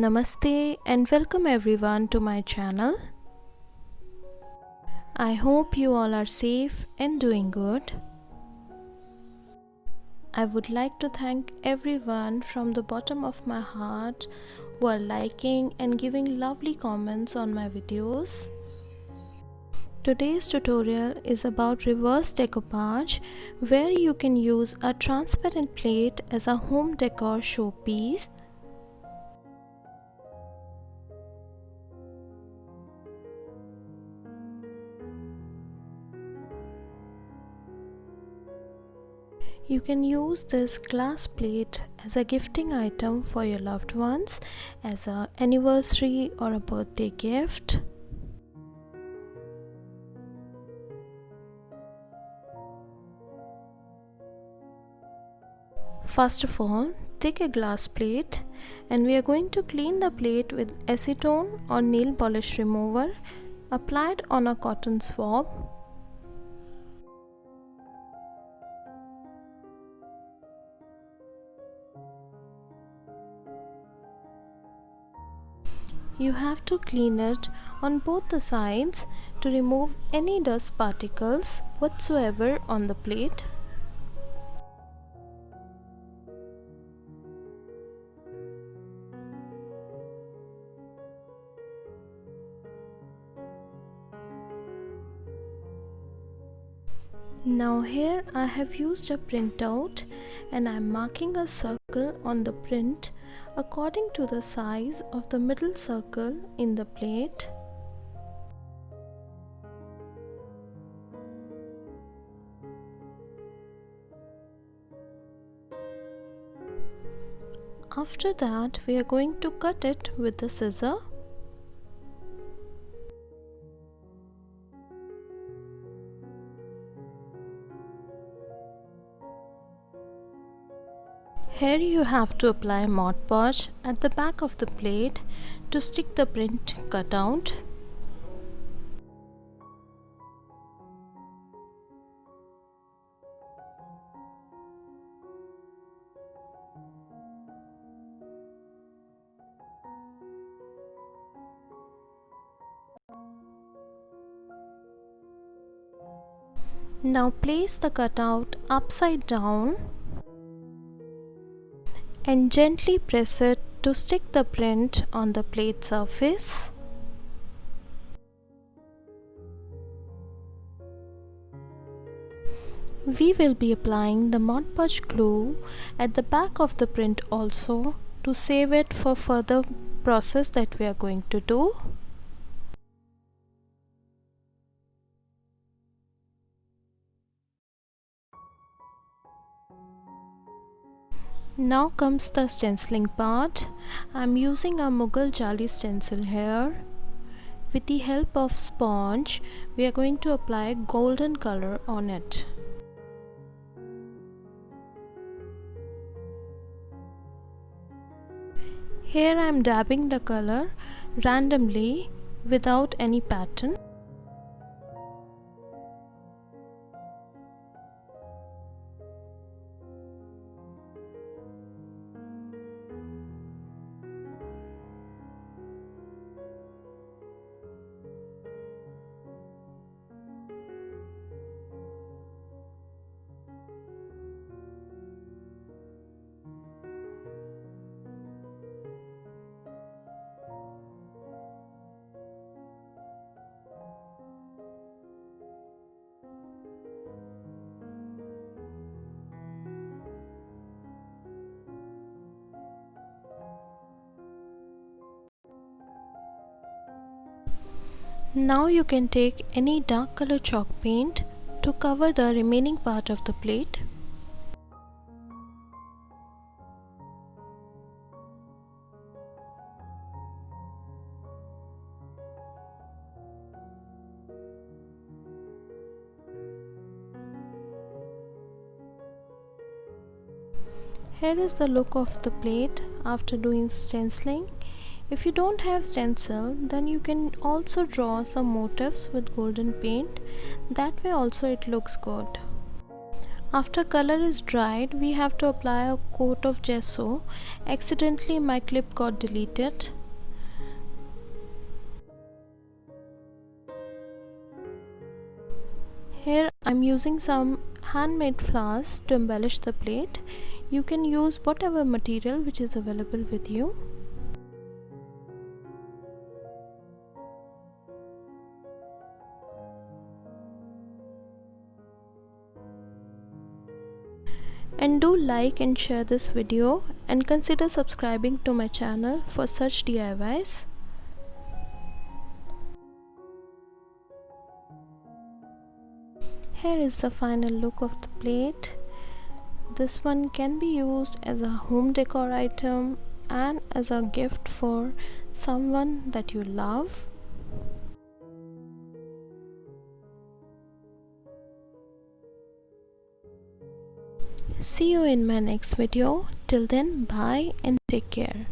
Namaste and welcome everyone to my channel. I hope you all are safe and doing good. I would like to thank everyone from the bottom of my heart who are liking and giving lovely comments on my videos. Today's tutorial is about reverse decoupage, where you can use a transparent plate as a home decor showpiece. You can use this glass plate as a gifting item for your loved ones, as an anniversary or a birthday gift. First of all, take a glass plate and we are going to clean the plate with acetone or nail polish remover applied on a cotton swab. You have to clean it on both the sides to remove any dust particles whatsoever on the plate. Now here I have used a printout and I am marking a circle on the print according to the size of the middle circle in the plate. After that, we are going to cut it with the scissor. Here you have to apply Mod Podge at the back of the plate to stick the print cutout. Now place the cutout upside down and gently press it to stick the print on the plate surface. We will be applying the Mod Podge glue at the back of the print also to save it for further process that we are going to do. Now comes the stenciling part. I am using a Mughal Jali stencil here. With the help of sponge, we are going to apply golden color on it. Here I am dabbing the color randomly without any pattern. Now you can take any dark color chalk paint to cover the remaining part of the plate. Here is the look of the plate after doing stenciling. If you don't have stencil, then you can also draw some motifs with golden paint. That way also it looks good. After color is dried, we have to apply a coat of gesso. Accidentally my clip got deleted. Here I'm using some handmade flowers to embellish the plate. You can use whatever material which is available with you. And do like and share this video and consider subscribing to my channel for such DIYs. Here is the final look of the plate. This one can be used as a home decor item and as a gift for someone that you love. See you in my next video. Till then, bye and take care.